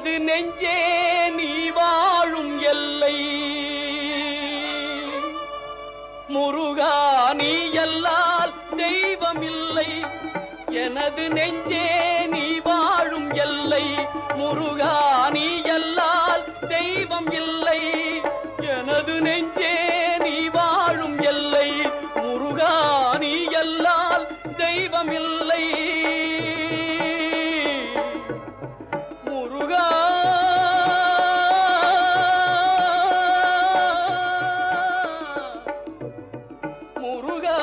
எனது நெஞ்சே நீ வாழும் எல்லை. முருகா நீ அல்லால் தெய்வம் இல்லை. எனது நெஞ்சே நீ வாழும் எல்லை. முருகா நீ அல்லால் தெய்வம் இல்லை. எனது நெஞ்சே நீ வாழும் எல்லை. முருகா நீ அல்லால் தெய்வம் இல்லை. முருகா முருகா